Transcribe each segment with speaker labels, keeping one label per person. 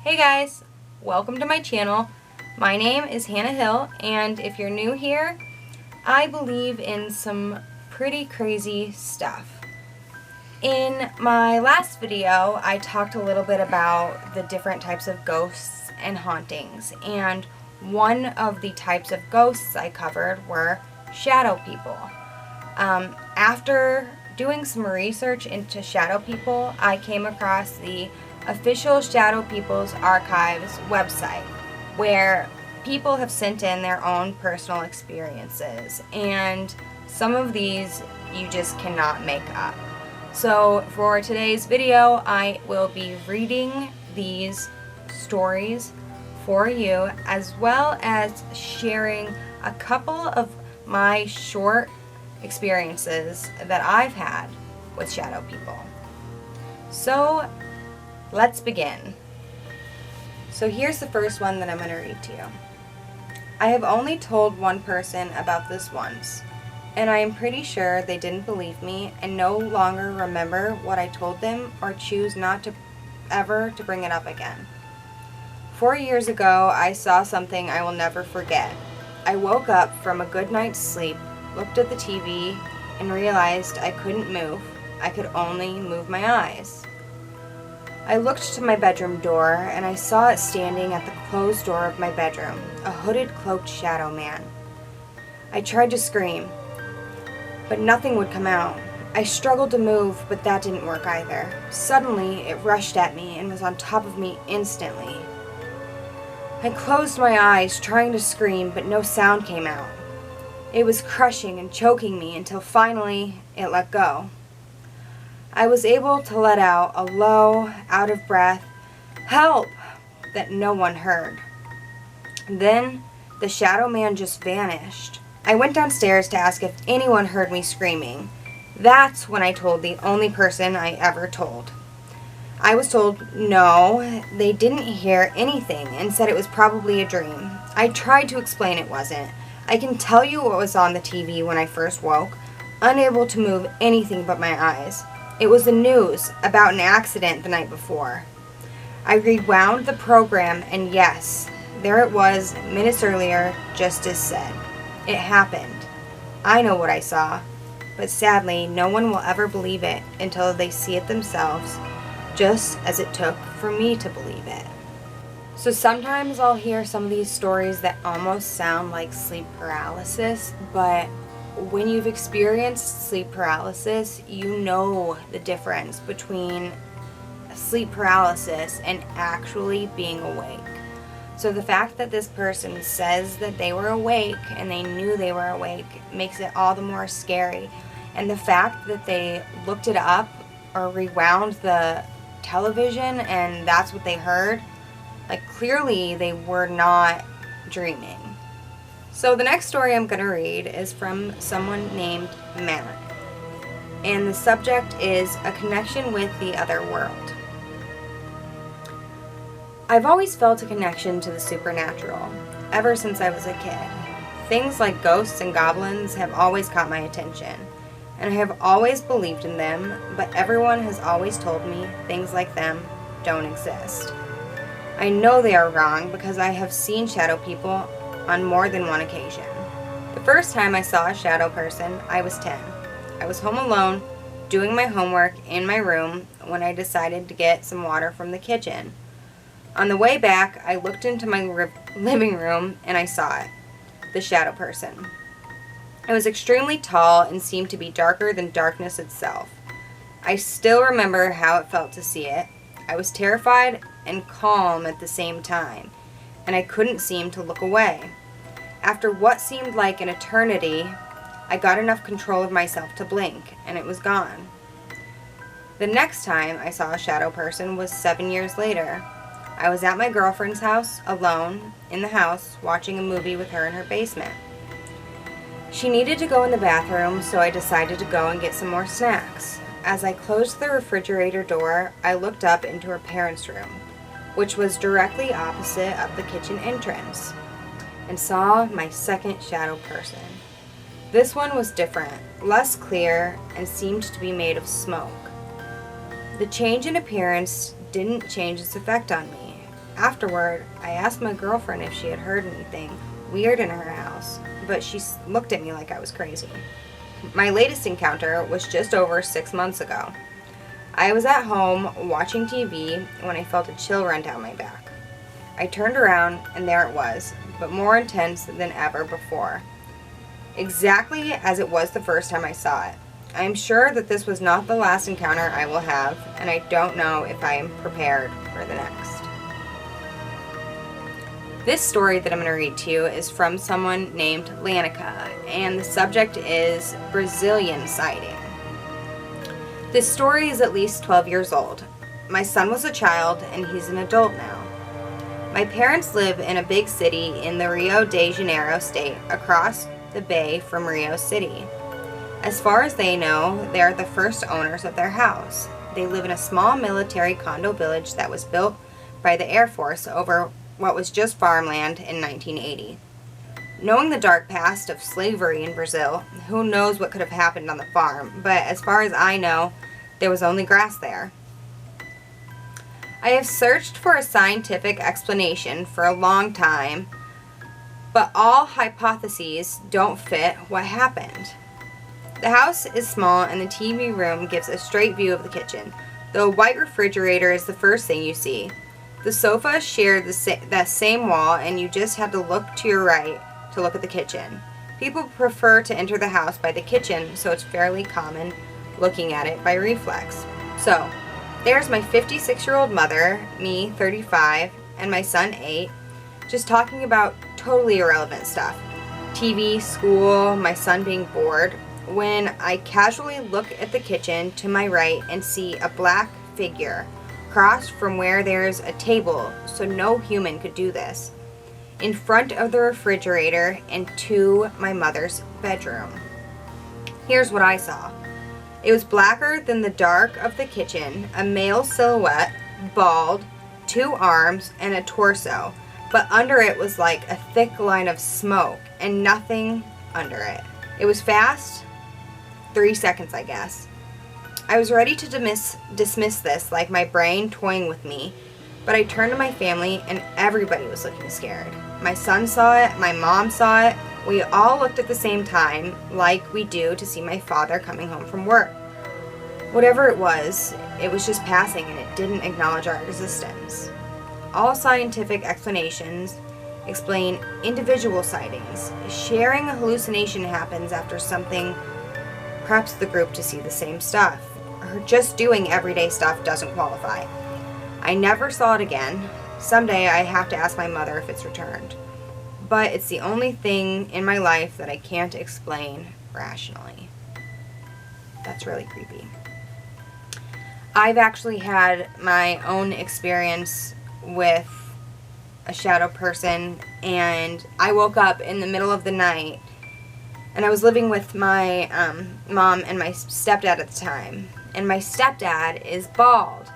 Speaker 1: Hey guys, welcome to my channel. My name is Hannah Hill, and if you're new here, I believe in some pretty crazy stuff. In my last video, I talked a little bit about the different types of ghosts and hauntings, and one of the types of ghosts I covered were shadow people. After doing some research into shadow people, I came across the official Shadow People's Archives website, where people have sent in their own personal experiences, and some of these you just cannot make up. So for today's video, I will be reading these stories for you, as well as sharing a couple of my short experiences that I've had with shadow people. So let's begin. So here's the first one that I'm going to read to you. I have only told one person about this once, and I am pretty sure they didn't believe me and no longer remember what I told them or choose not to ever to bring it up again. 4 years ago, I saw something I will never forget. I woke up from a good night's sleep, looked at the TV, and realized I couldn't move. I could only move my eyes. I looked to my bedroom door, and I saw it standing at the closed door of my bedroom, a hooded, cloaked shadow man. I tried to scream, but nothing would come out. I struggled to move, but that didn't work either. Suddenly, it rushed at me and was on top of me instantly. I closed my eyes, trying to scream, but no sound came out. It was crushing and choking me until finally it let go. I was able to let out a low, out-of-breath, "Help!" that no one heard. Then, the shadow man just vanished. I went downstairs to ask if anyone heard me screaming. That's when I told the only person I ever told. I was told no, they didn't hear anything and said it was probably a dream. I tried to explain it wasn't. I can tell you what was on the TV when I first woke, unable to move anything but my eyes. It was the news about an accident the night before. I rewound the program, and yes, there it was minutes earlier, just as said. It happened. I know what I saw, but sadly, no one will ever believe it until they see it themselves, just as it took for me to believe it. So sometimes I'll hear some of these stories that almost sound like sleep paralysis, but when you've experienced sleep paralysis, you know the difference between sleep paralysis and actually being awake. So the fact that this person says that they were awake and they knew they were awake makes it all the more scary. And the fact that they looked it up or rewound the television and that's what they heard, like clearly they were not dreaming. So the next story I'm going to read is from someone named Mannor, and the subject is a connection with the other world. I've always felt a connection to the supernatural, ever since I was a kid. Things like ghosts and goblins have always caught my attention, and I have always believed in them, but everyone has always told me things like them don't exist. I know they are wrong because I have seen shadow people on more than one occasion. The first time I saw a shadow person, I was 10. I was home alone, doing my homework in my room when I decided to get some water from the kitchen. On the way back, I looked into my living room and I saw it, the shadow person. It was extremely tall and seemed to be darker than darkness itself. I still remember how it felt to see it. I was terrified and calm at the same time, and I couldn't seem to look away. After what seemed like an eternity, I got enough control of myself to blink, and it was gone. The next time I saw a shadow person was 7 years later. I was at my girlfriend's house, alone, in the house, watching a movie with her in her basement. She needed to go in the bathroom, so I decided to go and get some more snacks. As I closed the refrigerator door, I looked up into her parents' room, which was directly opposite of the kitchen entrance, and saw my second shadow person. This one was different, less clear, and seemed to be made of smoke. The change in appearance didn't change its effect on me. Afterward, I asked my girlfriend if she had heard anything weird in her house, but she looked at me like I was crazy. My latest encounter was just over 6 months ago. I was at home watching TV when I felt a chill run down my back. I turned around and there it was, but more intense than ever before. Exactly as it was the first time I saw it. I am sure that this was not the last encounter I will have, and I don't know if I am prepared for the next. This story that I'm going to read to you is from someone named Lanica, and the subject is Brazilian sighting. This story is at least 12 years old. My son was a child, and he's an adult now. My parents live in a big city in the Rio de Janeiro state, across the bay from Rio City. As far as they know, they are the first owners of their house. They live in a small military condo village that was built by the Air Force over what was just farmland in 1980. Knowing the dark past of slavery in Brazil, who knows what could have happened on the farm, but as far as I know, there was only grass there. I have searched for a scientific explanation for a long time, but all hypotheses don't fit what happened. The house is small and the TV room gives a straight view of the kitchen. The white refrigerator is the first thing you see. The sofa shared that same wall, and you just had to look to your right to look at the kitchen. People prefer to enter the house by the kitchen, so it's fairly common looking at it by reflex. So, there's my 56-year-old mother, me, 35, and my son, 8, just talking about totally irrelevant stuff. TV, school, my son being bored, when I casually look at the kitchen to my right and see a black figure across from where there's a table, so no human could do this, in front of the refrigerator and to my mother's bedroom. Here's what I saw. It was blacker than the dark of the kitchen, a male silhouette, bald, 2 arms, and a torso, but under it was like a thick line of smoke and nothing under it. It was fast, 3 seconds I guess. I was ready to dismiss this like my brain toying with me, but I turned to my family and everybody was looking scared. My son saw it, my mom saw it, we all looked at the same time like we do to see my father coming home from work. Whatever it was just passing and it didn't acknowledge our existence. All scientific explanations explain individual sightings. Sharing a hallucination happens after something preps the group to see the same stuff. Or just doing everyday stuff doesn't qualify. I never saw it again. Someday I have to ask my mother if it's returned. But it's the only thing in my life that I can't explain rationally. That's really creepy. I've actually had my own experience with a shadow person, and I woke up in the middle of the night, and I was living with my mom and my stepdad at the time, and my stepdad is bald.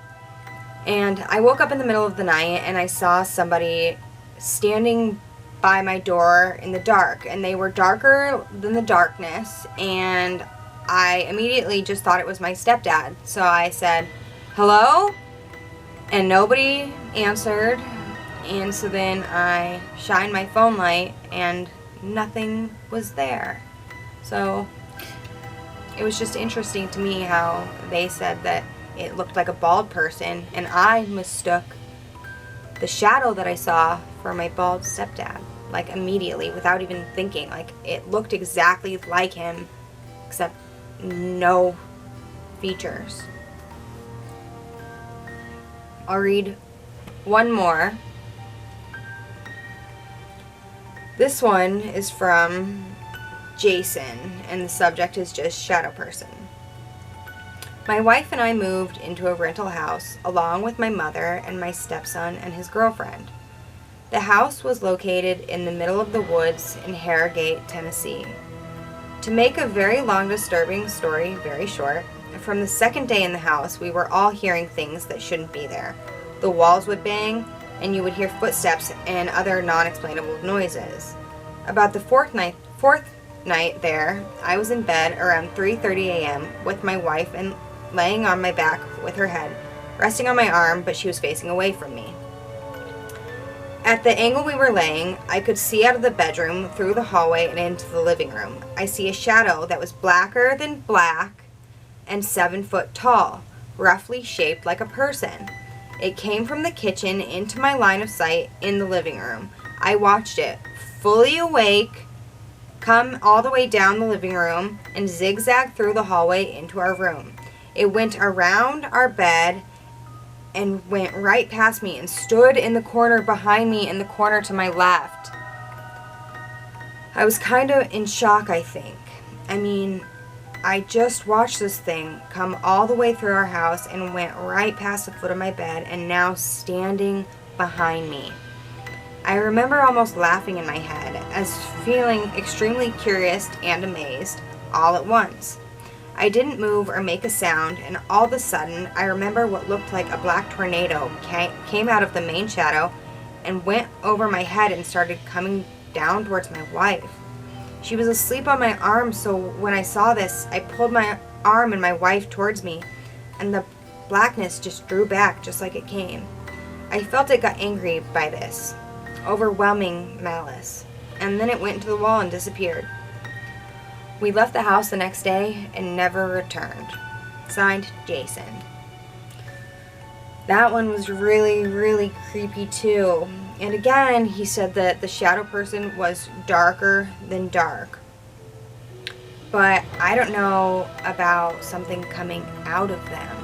Speaker 1: And I woke up in the middle of the night and I saw somebody standing by my door in the dark, and they were darker than the darkness, and I immediately just thought it was my stepdad. So I said, "Hello?" And nobody answered, and so then I shined my phone light and nothing was there. So it was just interesting to me how they said that it looked like a bald person, and I mistook the shadow that I saw for my bald stepdad, like immediately, without even thinking. Like, it looked exactly like him, except no features. I'll read one more. This one is from Jason, and the subject is just shadow person. My wife and I moved into a rental house along with my mother and my stepson and his girlfriend. The house was located in the middle of the woods in Harrogate, Tennessee. To make a very long, disturbing story very short, from the second day in the house, we were all hearing things that shouldn't be there. The walls would bang, and you would hear footsteps and other non-explainable noises. About the fourth night there, I was in bed around 3:30 a.m. with my wife and laying on my back with her head resting on my arm, but she was facing away from me. At the angle we were laying, I could see out of the bedroom, through the hallway, and into the living room. I see a shadow that was blacker than black and 7 foot tall, roughly shaped like a person. It came from the kitchen into my line of sight in the living room. I watched it, fully awake, come all the way down the living room and zigzag through the hallway into our room. It went around our bed and went right past me and stood in the corner behind me, in the corner to my left. I was kind of in shock, I think. I mean, I just watched this thing come all the way through our house and went right past the foot of my bed and now standing behind me. I remember almost laughing in my head as feeling extremely curious and amazed all at once. I didn't move or make a sound, and all of a sudden, I remember what looked like a black tornado came out of the main shadow and went over my head and started coming down towards my wife. She was asleep on my arm, so when I saw this, I pulled my arm and my wife towards me, and the blackness just drew back just like it came. I felt it got angry by this, overwhelming malice, and then it went into the wall and disappeared. We left the house the next day and never returned. Signed, Jason. That one was really, really creepy too. And again, he said that the shadow person was darker than dark. But I don't know about something coming out of them.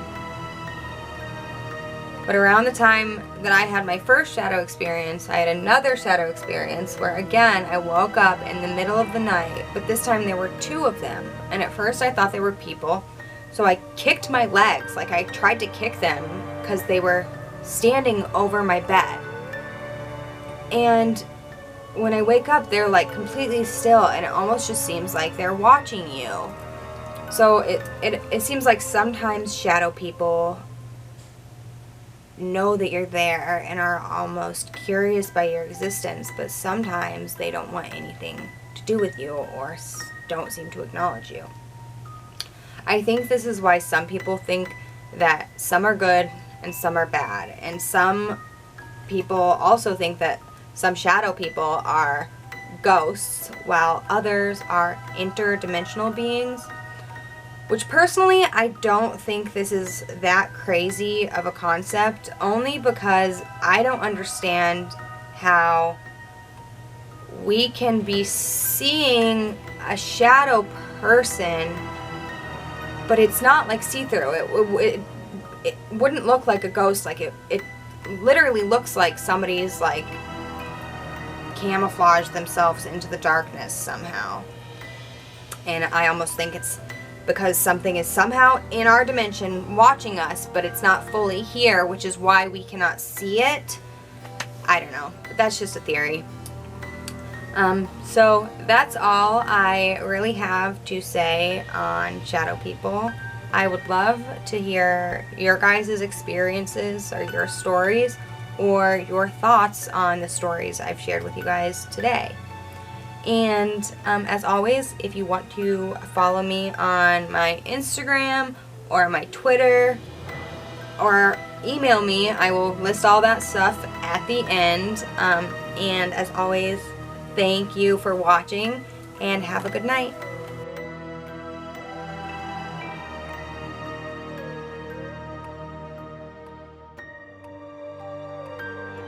Speaker 1: But around the time that I had my first shadow experience, I had another shadow experience where again I woke up in the middle of the night, but this time there were 2 of them. And at first I thought they were people, so I kicked my legs, like I tried to kick them because they were standing over my bed. And when I wake up, they're like completely still, and it almost just seems like they're watching you. So it seems like sometimes shadow people know that you're there and are almost curious by your existence, but sometimes they don't want anything to do with you or don't seem to acknowledge you. I think this is why some people think that some are good and some are bad, and some people also think that some shadow people are ghosts while others are interdimensional beings. Which personally, I don't think this is that crazy of a concept, only because I don't understand how we can be seeing a shadow person, but it's not like see-through. It wouldn't look like a ghost. Like it literally looks like somebody's like camouflaged themselves into the darkness somehow. And I almost think it's because something is somehow in our dimension watching us, but it's not fully here, which is why we cannot see it. I don't know, but that's just a theory. So that's all I really have to say on shadow people. I would love to hear your guys' experiences or your stories or your thoughts on the stories I've shared with you guys today. And as always, if you want to follow me on my Instagram or my Twitter or email me, I will list all that stuff at the end. And as always, thank you for watching and have a good night.